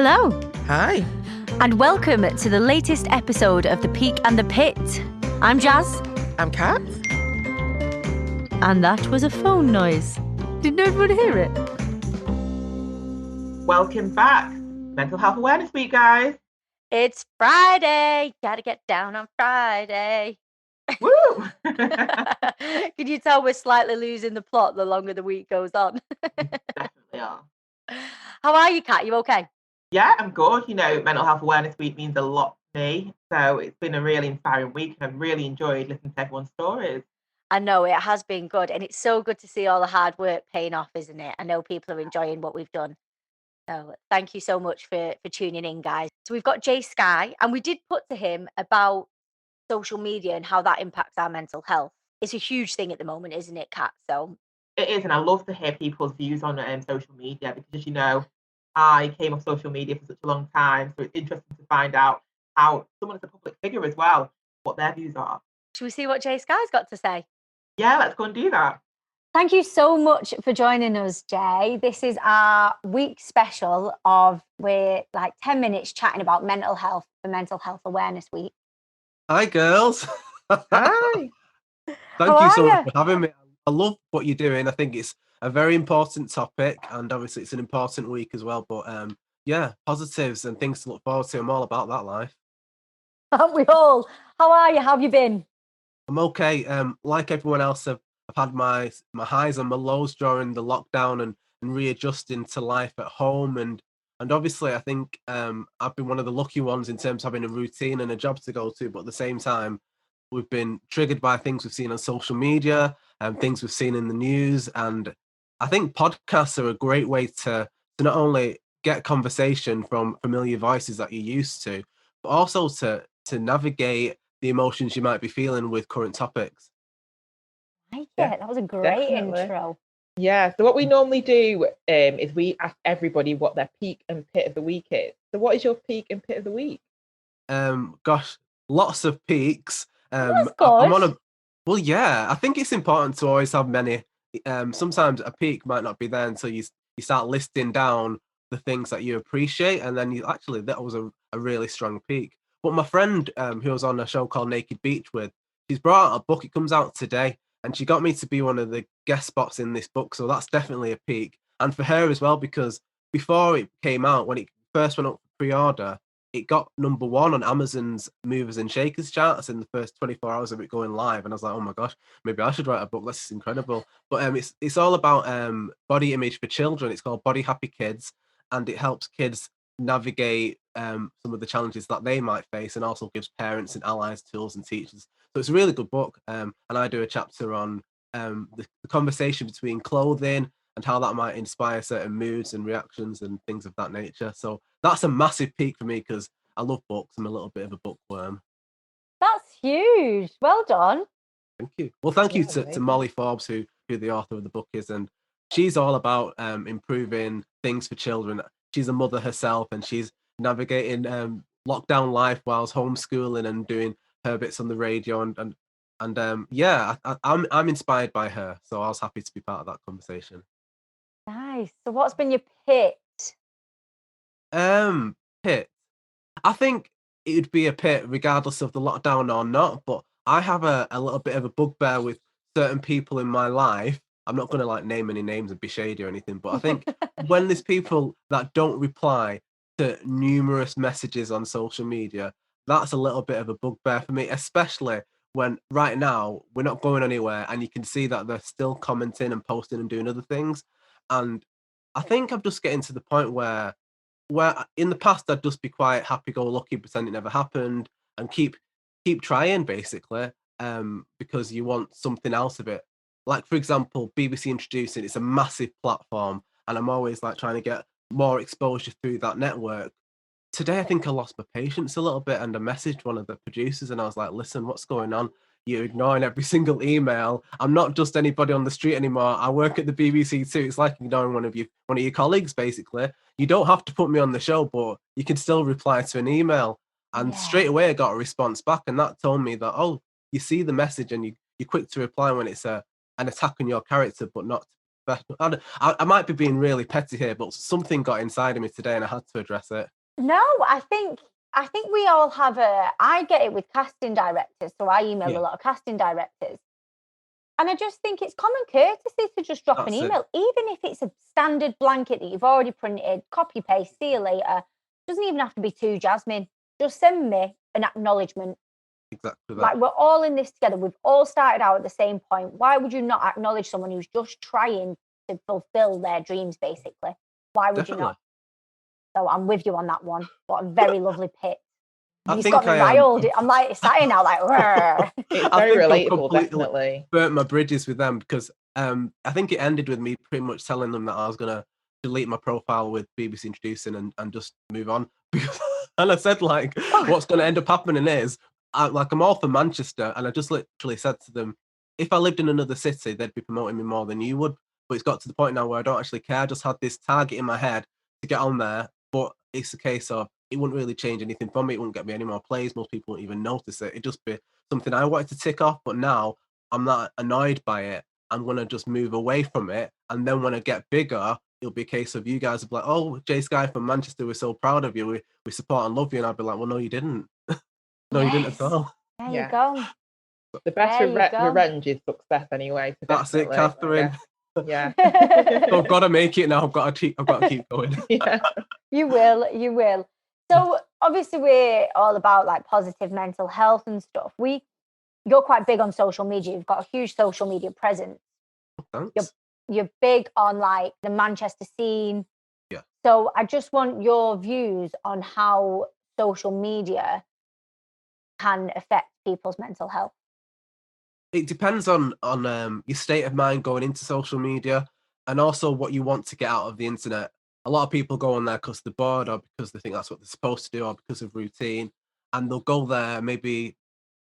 Hello, Hi. and welcome to the latest episode of The Peak and the Pit. I'm Jazz, I'm Kat. and that was a phone noise. Didn't everyone hear it? Welcome back. Mental Health Awareness Week, guys. It's Friday. Gotta get down on Friday. Woo! Can you tell we're slightly losing the plot the longer the week goes on? Definitely are. How are you, Kat? You okay? Yeah, I'm good. You know, Mental Health Awareness Week means a lot to me. So it's been a really inspiring week and I've really enjoyed listening to everyone's stories. I know it has been good, and it's so good to see all the hard work paying off, isn't it? I know people are enjoying what we've done. So thank you so much for tuning in, guys. So we've got Jsky, and we did put to him about social media and how that impacts our mental health. It's a huge thing at the moment, isn't it, Kat? So It is, and I love to hear people's views on social media because, as you know, I came off social media for such a long time. So it's interesting to find out how someone is a public figure as well, what their views are. should we see what Jsky's got to say? Yeah, let's go and do that. Thank you so much for joining us, Jay. This is our week special of we're like 10 minutes chatting about mental health for Mental Health Awareness Week. Hi, girls. Hi. Thank you so much for having me. I love what you're doing. I think it's a very important topic, and obviously it's an important week as well. But yeah, positives and things to look forward to. I'm all about that life. Aren't we all? How are you? How have you been? I'm okay. Like everyone else, I've had my highs and my lows during the lockdown and readjusting to life at home. And obviously, I think I've been one of the lucky ones in terms of having a routine and a job to go to. But at the same time, we've been triggered by things we've seen on social media and things we've seen in the news. And I think podcasts are a great way to not only get conversation from familiar voices that you're used to, but also to navigate the emotions you might be feeling with current topics. I like Yeah, it. That was a great definitely. intro. Yeah, so what we normally do is we ask everybody what their peak and pit of the week is. So what is your peak and pit of the week? Gosh, lots of peaks. That's I'm good. on a well, yeah. I think it's important to always have many. Sometimes a peak might not be there until you start listing down the things that you appreciate, and then you actually that was a really strong peak. But my friend, who was on a show called Naked Beach with, she's brought out a book. It comes out today, and she got me to be one of the guest spots in this book. So that's definitely a peak, and for her as well, because before it came out, when it first went up for pre-order, it got number one on Amazon's movers and shakers charts in the first 24 hours of it going live. And I was like, oh my gosh, maybe I should write a book. This is incredible. But it's all about body image for children. It's called Body Happy Kids, and it helps kids navigate some of the challenges that they might face, and also gives parents and allies tools and teachers. So it's a really good book. And I do a chapter on the conversation between clothing and how that might inspire certain moods and reactions and things of that nature. So that's a massive peak for me because I love books. I'm a little bit of a bookworm. That's huge. Well done. Thank you. Well, thank you Yeah, to amazing. Molly Forbes, who the author of the book is, and she's all about improving things for children. She's a mother herself, and she's navigating lockdown life whilst homeschooling and doing her bits on the radio. And yeah, I'm inspired by her, so I was happy to be part of that conversation. Nice. So what's been your pit? Pit. I think it would be a pit regardless of the lockdown or not, but I have a little bit of a bugbear with certain people in my life. I'm not going to like name any names and be shady or anything, but I think when there's people that don't reply to numerous messages on social media, that's a little bit of a bugbear for me, especially when right now we're not going anywhere and you can see that they're still commenting and posting and doing other things. And I think I'm just getting to the point where in the past I'd just be quite happy-go-lucky, pretend it never happened, and keep trying basically, because you want something else of it. Like for example, BBC Introducing, it's a massive platform, and I'm always like trying to get more exposure through that network. Today I think I lost my patience a little bit, and I messaged one of the producers and I was like, listen, what's going on? You're ignoring every single email. I'm not just anybody on the street anymore. I work at the BBC too. It's like ignoring one of your colleagues, basically. You don't have to put me on the show, but you can still reply to an email. And straight away I got a response back, and that told me that, oh, you see the message and you're quick to reply when it's an attack on your character, but not professional. I might be being really petty here, but something got inside of me today and I had to address it. No, I think we all have I get it with casting directors, so I email a lot of casting directors. And I just think it's common courtesy to just drop an email, even if it's a standard blanket that you've already printed, copy paste, see you later. Doesn't even have to be too Jasmine. Just send me an acknowledgement. Exactly that. Like, we're all in this together. We've all started out at the same point. Why would you not acknowledge someone who's just trying to fulfill their dreams, basically? Why would you not? So I'm with you on that one. What a very lovely pit. He's got me riled. I'm like excited now, like, it's very relatable, definitely. Burnt my bridges with them because I think it ended with me pretty much telling them that I was gonna delete my profile with BBC Introducing and just move on. Because, and I said, like, what's gonna end up happening is I'm all for Manchester, and I just literally said to them, if I lived in another city, they'd be promoting me more than you would. But it's got to the point now where I don't actually care. I just had this target in my head to get on there, but it's a case of it wouldn't really change anything for me. It wouldn't get me any more plays. Most people wouldn't even notice it. It'd just be something I wanted to tick off, but now I'm not annoyed by it. I'm going to just move away from it. And then when I get bigger, it'll be a case of you guys will be like, oh, Jsky from Manchester, we're so proud of you. We support and love you. And I'd be like, well, no, you didn't. No, you didn't at all. There you go. The best revenge is success anyway. So that's it, Catherine. Yeah. So I've got to make it now. I've got to keep going. Yeah. You will. So obviously we're all about like positive mental health and stuff. You're quite big on social media. You've got a huge social media presence. Thanks. You're big on like the Manchester scene. Yeah. So I just want your views on how social media can affect people's mental health. It depends on your state of mind going into social media and also what you want to get out of the internet. A lot of people go on there because they're bored or because they think that's what they're supposed to do or because of routine. And they'll go there maybe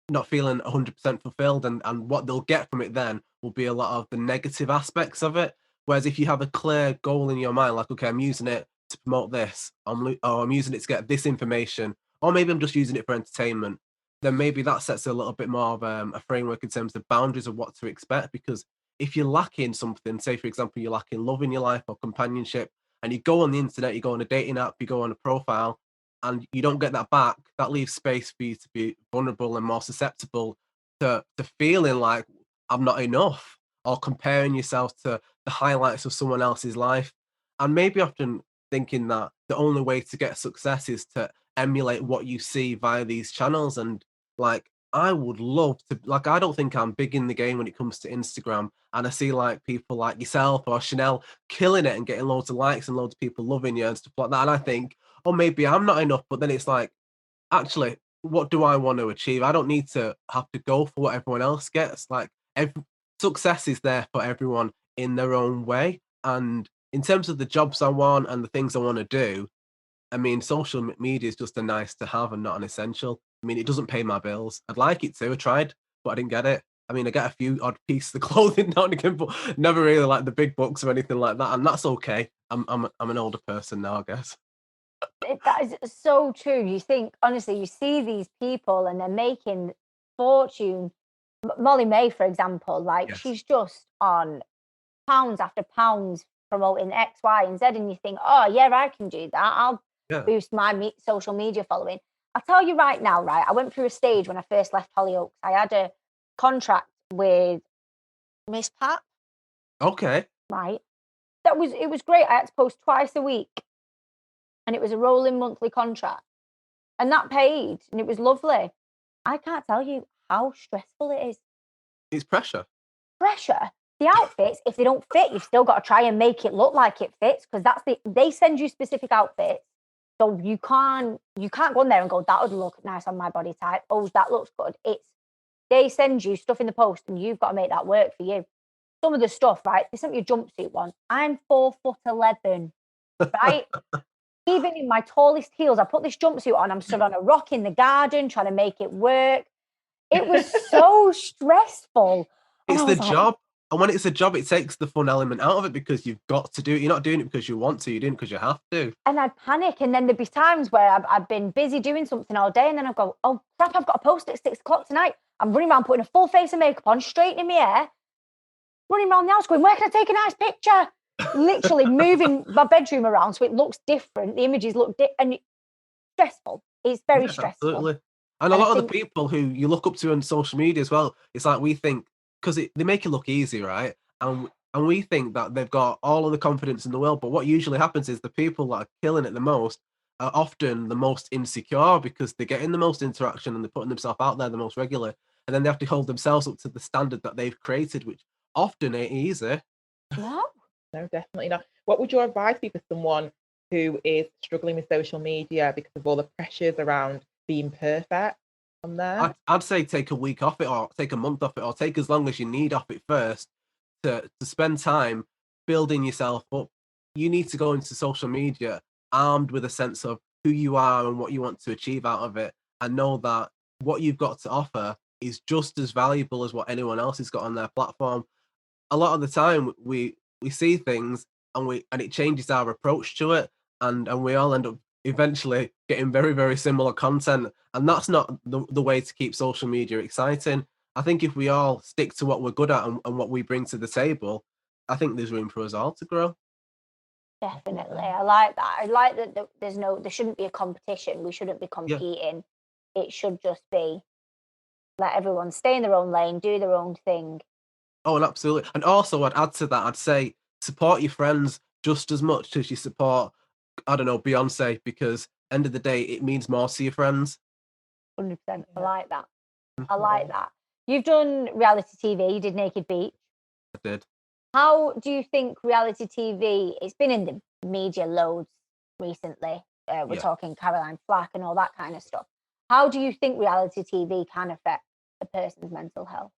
not feeling 100% fulfilled. And what they'll get from it then will be a lot of the negative aspects of it. Whereas if you have a clear goal in your mind, like, okay, I'm using it to promote this, I'm using it to get this information, or maybe I'm just using it for entertainment, then maybe that sets a little bit more of a framework in terms of boundaries of what to expect. Because if you're lacking something, say, for example, you're lacking love in your life or companionship, and you go on the internet, you go on a dating app, you go on a profile, and you don't get that back, that leaves space for you to be vulnerable and more susceptible to feeling like I'm not enough or comparing yourself to the highlights of someone else's life. And maybe often thinking that the only way to get success is to emulate what you see via these channels. And like, I would love to, like, I don't think I'm big in the game when it comes to Instagram. And I see like people like yourself or Chanel killing it and getting loads of likes and loads of people loving you and stuff like that. And I think, oh, maybe I'm not enough. But then it's like, actually, what do I want to achieve? I don't need to have to go for what everyone else gets. Like, success is there for everyone in their own way. And in terms of the jobs I want and the things I want to do, I mean, social media is just a nice to have and not an essential. I mean, it doesn't pay my bills. I'd like it to. I tried, but I didn't get it. I mean, I get a few odd pieces of clothing now and again, but never really like the big bucks or anything like that. And that's okay. I'm an older person now, I guess. That is so true. You think, honestly, you see these people and they're making fortune. Molly May, for example, like she's just on pounds after pounds promoting X, Y, and Z, and you think, oh yeah, I can do that. I'll boost my social media following. I'll tell you right now, right? I went through a stage when I first left Hollyoaks. I had a contract with Miss Pat. Okay. Right. It was great. I had to post twice a week. And it was a rolling monthly contract. And that paid. And it was lovely. I can't tell you how stressful it is. It's pressure. Pressure. The outfits, if they don't fit, you've still got to try and make it look like it fits, because they send you specific outfits. So you can't go in there and go, that would look nice on my body type. Oh, that looks good. They send you stuff in the post and you've got to make that work for you. Some of the stuff, right? They sent me a jumpsuit one. I'm 4'11", right? Even in my tallest heels, I put this jumpsuit on. I'm stood on a rock in the garden trying to make it work. It was so stressful. It's the job. And when it's a job, it takes the fun element out of it because you've got to do it. You're not doing it because you want to. You're doing it because you have to. And I'd panic. And then there'd be times where I've been busy doing something all day. And then I'd go, oh, crap, I've got a post at 6 o'clock tonight. I'm running around putting a full face of makeup on, straightening my hair. running around the house going, where can I take a nice picture? Literally moving my bedroom around so it looks different. The images look and it's stressful. It's very stressful. Absolutely. And a lot of the people who you look up to on social media as well, it's like we think, because they make it look easy, right? And we think that they've got all of the confidence in the world, but what usually happens is the people that are killing it the most are often the most insecure because they're getting the most interaction and they're putting themselves out there the most regularly, and then they have to hold themselves up to the standard that they've created, which often ain't easy. No, definitely not. What would your advice be for someone who is struggling with social media because of all the pressures around being perfect on there? I'd say take a week off it, or take a month off it, or take as long as you need off it first to spend time building yourself up. You need to go into social media armed with a sense of who you are and what you want to achieve out of it, and know that what you've got to offer is just as valuable as what anyone else has got on their platform. A lot of the time we see things and it changes our approach to it, and we all end up eventually getting very, very similar content, and that's not the way to keep social media exciting. I think if we all stick to what we're good at and what we bring to the table, I think there's room for us all to grow. Definitely. I like that. I like that there shouldn't be a competition. We shouldn't be competing. It should just be let everyone stay in their own lane, do their own thing. Oh, and absolutely. And also I'd add to that, I'd say support your friends just as much as you support, I don't know, Beyonce, because end of the day, it means more to your friends. 100%. I like that. I like that. You've done reality TV. You did Naked Beach. I did. How do you think reality TV, it's been in the media loads recently. We're talking Caroline Flack and all that kind of stuff. How do you think reality TV can affect a person's mental health?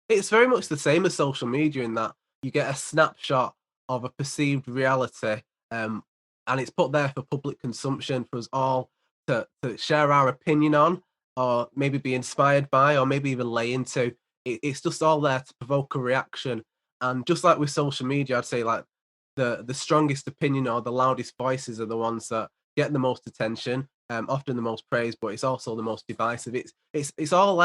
It's very much the same as social media in that you get a snapshot of a perceived reality, and it's put there for public consumption for us all to share our opinion on, or maybe be inspired by, or maybe even lay into. It's just all there to provoke a reaction. And just like with social media, I'd say like the strongest opinion or the loudest voices are the ones that get the most attention, often the most praise, but it's also the most divisive. It's all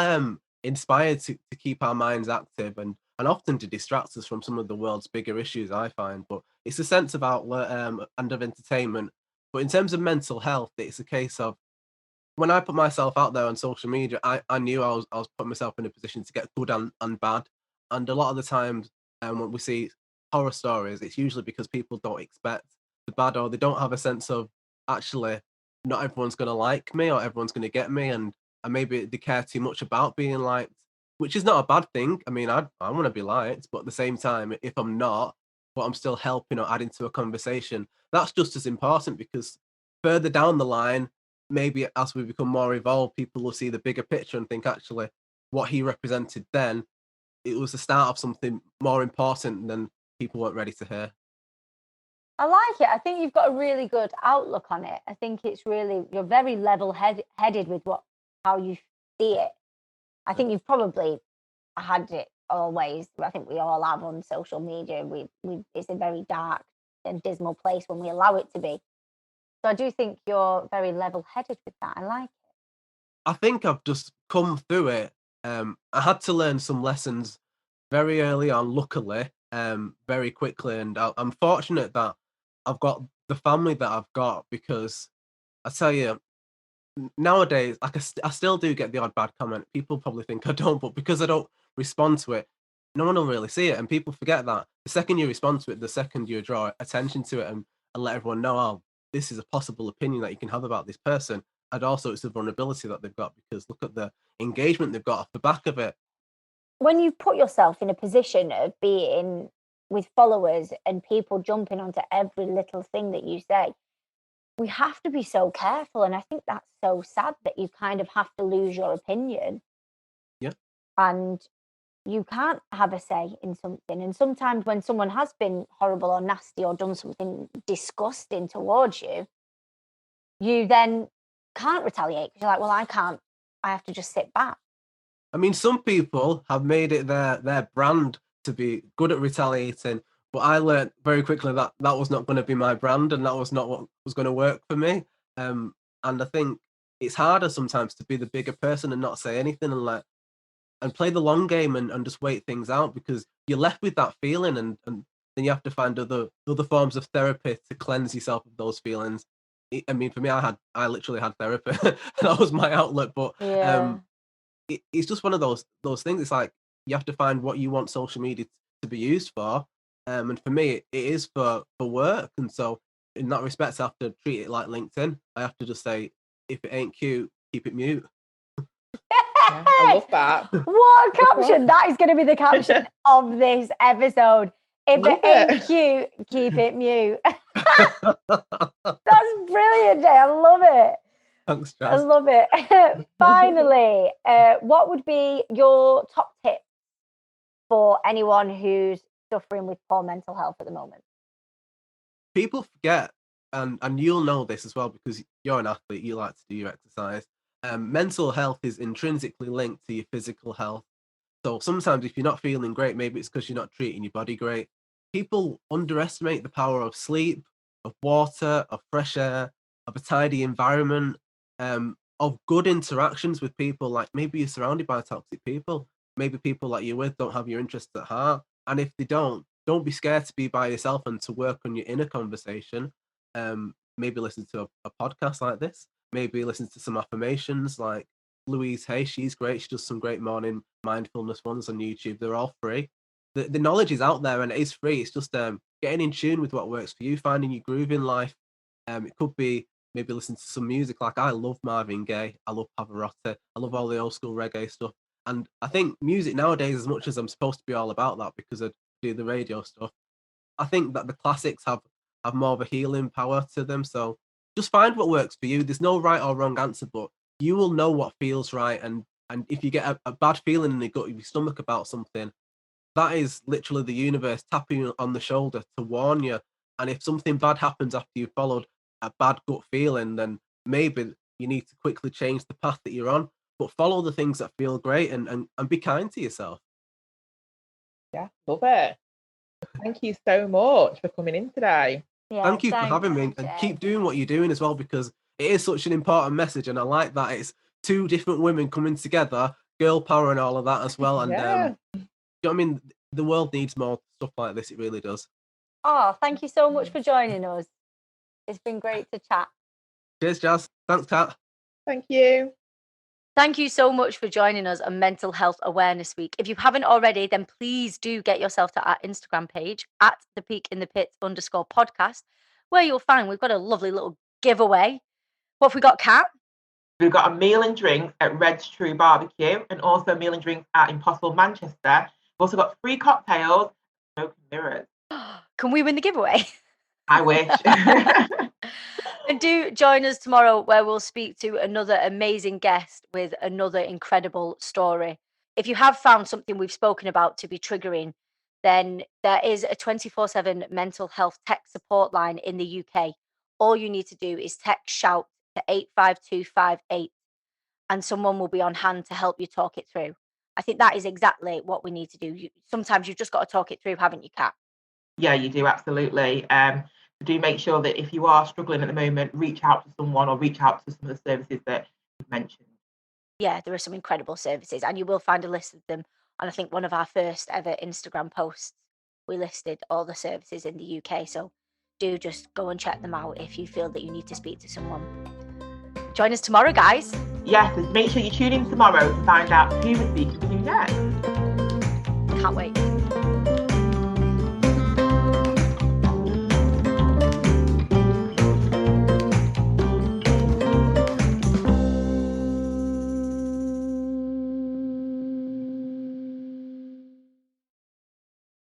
inspired to keep our minds active and often to distract us from some of the world's bigger issues, I find. But it's a sense of outlet and of entertainment. But in terms of mental health, it's a case of when I put myself out there on social media, I knew I was putting myself in a position to get good and bad. And a lot of the times when we see horror stories, it's usually because people don't expect the bad, or they don't have a sense of actually not everyone's going to like me or everyone's going to get me, and maybe they care too much about being liked, which is not a bad thing. I mean, I want to be liked, but at the same time, if I'm not, but I'm still helping or adding to a conversation, that's just as important, because further down the line, maybe as we become more evolved, people will see the bigger picture and think actually what he represented then, it was the start of something more important than people weren't ready to hear. I like it. I think you've got a really good outlook on it. I think it's really, you're very level-headed with how you see it. I think you've probably had it always. I think we all have on social media. It's a very dark and dismal place when we allow it to be. So I do think you're very level-headed with that. I like it. I think I've just come through it. I had to learn some lessons very early on, luckily, very quickly, and I'm fortunate that I've got the family that I've got, because I tell you, nowadays, like I still do get the odd bad comment. People probably think I don't, but because I don't respond to it, no one will really see it, and people forget that the second you respond to it, the second you draw attention to it and let everyone know, oh, this is a possible opinion that you can have about this person, and also it's the vulnerability that they've got, because look at the engagement they've got off the back of it. When you put yourself in a position of being with followers and people jumping onto every little thing that you say, we have to be so careful. And I think that's so sad that you kind of have to lose your opinion. Yeah. And you can't have a say in something. And sometimes when someone has been horrible or nasty or done something disgusting towards you, you then can't retaliate, because you're like, well, I have to just sit back. I mean, some people have made it their brand to be good at retaliating, but I learned very quickly that that was not going to be my brand, and that was not what was going to work for me. And I think it's harder sometimes to be the bigger person and not say anything and let play the long game and just wait things out, because you're left with that feeling, and then you have to find other forms of therapy to cleanse yourself of those feelings. I mean, for me, I literally had therapy. That was my outlet. But Yeah. it's just one of those things. It's like you have to find what you want social media to be used for. And for me, it is for work. And so in that respect, I have to treat it like LinkedIn. I have to just say, if it ain't cute, keep it mute. Yeah, I love that. What a caption. That is going to be the caption of this episode. If Love it ain't it. cute, keep it mute. That's brilliant, Jay. I love it. Thanks, I Jazz. love it. Finally, what would be your top tip for anyone who's suffering with poor mental health at the moment? People forget, and you'll know this as well because you're an athlete, you like to do your exercise. Mental health is intrinsically linked to your physical health. So sometimes if you're not feeling great, maybe it's because you're not treating your body great. People underestimate the power of sleep, of water, of fresh air, of a tidy environment, of good interactions with people. Like maybe you're surrounded by toxic people. Maybe people that you're with don't have your interests at heart. And if they don't be scared to be by yourself and to work on your inner conversation. Maybe listen to a podcast like this. Maybe listen to some affirmations like Louise Hay. She's great. She does some great morning mindfulness ones on YouTube. They're all free. The knowledge is out there and it is free. It's just getting in tune with what works for you, finding your groove in life. It could be maybe listen to some music. Like I love Marvin Gaye. I love Pavarotti. I love all the old school reggae stuff. And I think music nowadays, as much as I'm supposed to be all about that because I do the radio stuff, I think that the classics have more of a healing power to them. So just find what works for you. There's no right or wrong answer, but you will know what feels right. And if you get a bad feeling in the gut of your stomach about something, that is literally the universe tapping you on the shoulder to warn you. And if something bad happens after you've followed a bad gut feeling, then maybe you need to quickly change the path that you're on. But follow the things that feel great and be kind to yourself. Yeah, love it. Thank you so much for coming in today. Yeah, Thank you for having me, and Jay. keep doing what you're doing as well, because it is such an important message, and I like that it's two different women coming together, girl power and all of that as well. And Yeah. you know what I mean? The world needs more stuff like this. It really does. Oh, thank you so much for joining us. It's been great to chat. Cheers, Jazz. Thanks, Kat. Thank you. Thank you so much for joining us on Mental Health Awareness Week. If you haven't already, then please do get yourself to our Instagram page at thepeakandthepit_podcast, where you'll find we've got a lovely little giveaway. What have we got, Kat? We've got a meal and drink at Red's True Barbecue and also a meal and drink at Impossible Manchester. We've also got free cocktails, smoke and mirrors. Can we win the giveaway? I wish. And do join us tomorrow where we'll speak to another amazing guest with another incredible story. If you have found something we've spoken about to be triggering, then there is a 24/7 mental health tech support line in the UK. All you need to do is text shout to 85258 and someone will be on hand to help you talk it through. I think that is exactly what we need to do. Sometimes you've just got to talk it through, haven't you, Kat? Yeah, you do, absolutely. Do make sure that if you are struggling at the moment, reach out to someone or reach out to some of the services that you've mentioned. Yeah, there are some incredible services and you will find a list of them. And I think one of our first ever Instagram posts, we listed all the services in the UK. So do just go and check them out if you feel that you need to speak to someone. Join us tomorrow, guys. Yes, and make sure you tune in tomorrow to find out who we're speaking to next. Can't wait.